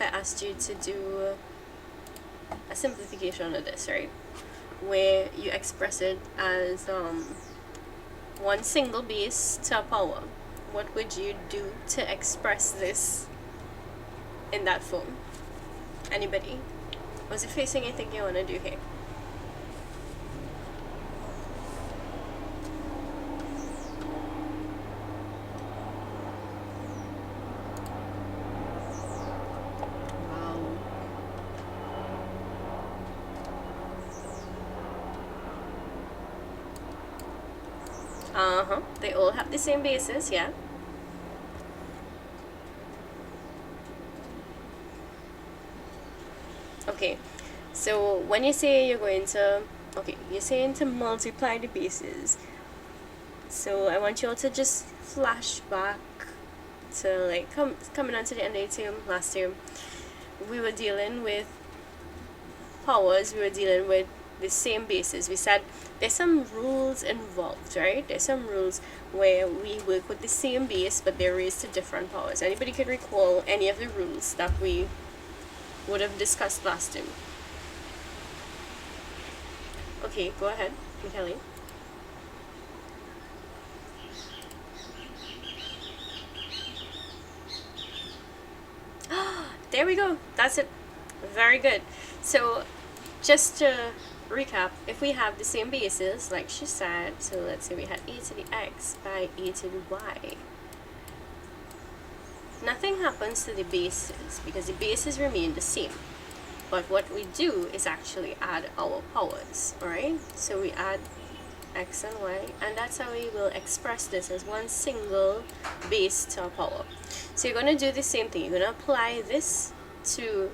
if I asked you to do a simplification of this, right? Where you express it as one single base to a power. What would you do to express this in that form? Anybody? Was it facing anything you want to do here? They all have the same basis, yeah. Okay, so when you say you're going to, you're saying to multiply the bases. So I want you all to just flash back to like coming on to the end of the term, last term. We were dealing with powers, we were dealing with the same basis. We said there's some rules involved, right? There's some rules where we work with the same base but they're raised to different powers. Anybody could recall any of the rules that we would have discussed last time? Okay, go ahead, Michele. There we go. That's it. Very good. So just to recap, if we have the same bases, like she said, so let's say we had a to the x by a to the y, nothing happens to the bases because the bases remain the same. But what we do is actually add our powers, alright? So we add x and y, and that's how we will express this as one single base to a power. So you're going to do the same thing. You're going to apply this to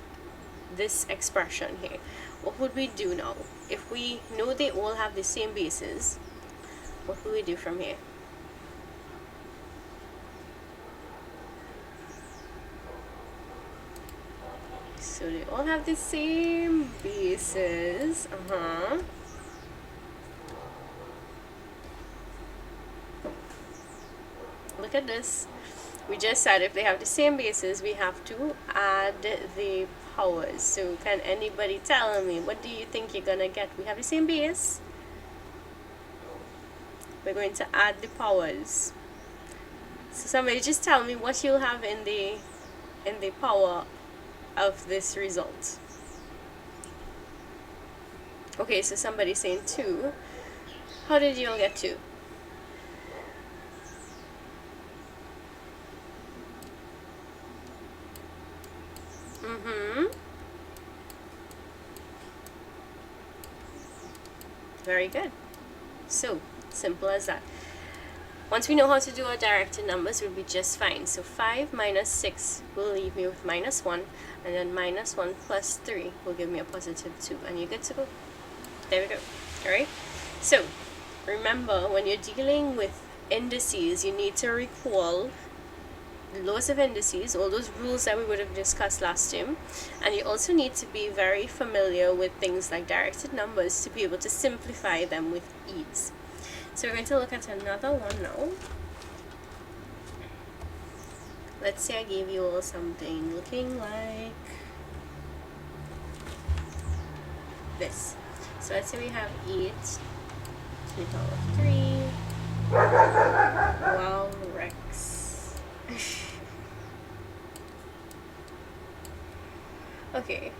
this expression here. What would we do now? If we know they all have the same bases, what will we do from here? So they all have the same bases. Look at this. We just said if they have the same bases, we have to add the powers. So can anybody tell me, what do you think you're gonna get? We have the same base. We're going to add the powers. So somebody just tell me what you'll have in the power of this result. Okay, so somebody's saying 2. How did you all get 2? Very good. So simple as that. Once we know how to do our directed numbers, we'll be just fine. So 5 minus 6 will leave me with -1, and then -1 plus 3 will give me a +2, and you're good to go. There we go. Alright? So remember, when you're dealing with indices, you need to recall the laws of indices, all those rules that we would have discussed last time, and you also need to be very familiar with things like directed numbers to be able to simplify them with ease. So we're going to look at another one now. Let's say I gave you all something looking like this. So let's say we have 8 to the power of 3. Wow, Rex. Okay.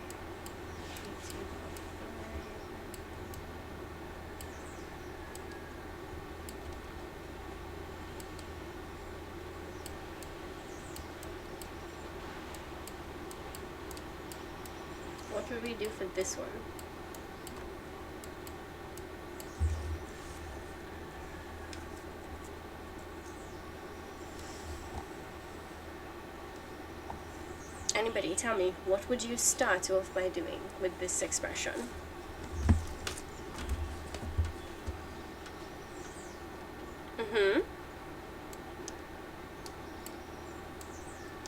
What will we do for this one? Anybody tell me, what would you start off by doing with this expression?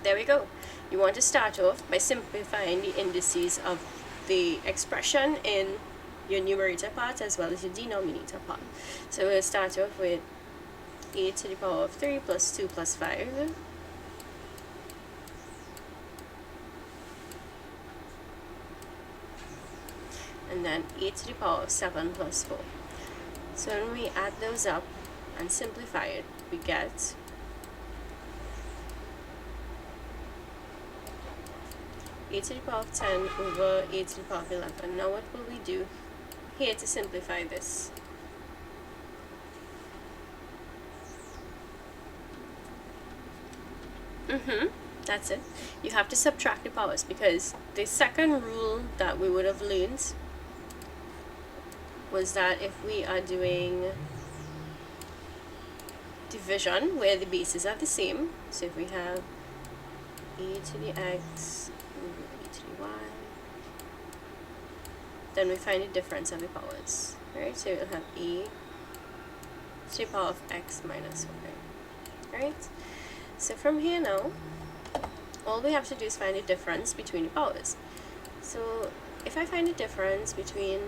There we go. You want to start off by simplifying the indices of the expression in your numerator part as well as your denominator part. So we'll start off with a to the power of 3 plus 2 plus 5. and then e to the power of 7 plus 4. So when we add those up and simplify it, we get e to the power of 10 over e to the power of 11. Now what will we do here to simplify this? That's it. You have to subtract the powers, because the second rule that we would have learned was that if we are doing division where the bases are the same, so if we have e to the x over e to the y, then we find the difference of the powers, right? So we'll have e to the power of x minus y, right? So from here now, all we have to do is find the difference between the powers. So if I find the difference between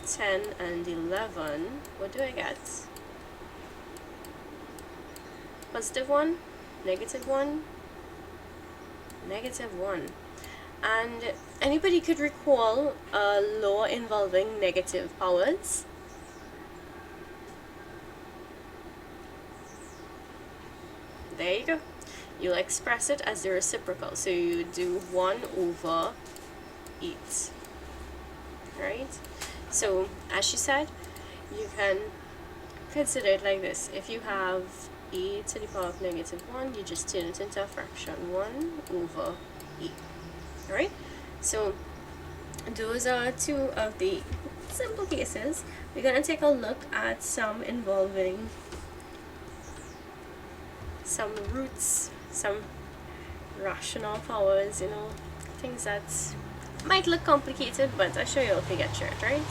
10 and 11, what do I get? Positive 1, negative 1, negative 1. And anybody could recall a law involving negative powers? There you go. You'll express it as the reciprocal. So you do 1 over 8. Right? So, as she said, you can consider it like this. If you have e to the power of negative 1, you just turn it into a fraction. 1 over e. Alright? So, those are two of the simple cases. We're going to take a look at some involving some roots, some rational powers, things that might look complicated, but I sure you'll figure it out, right?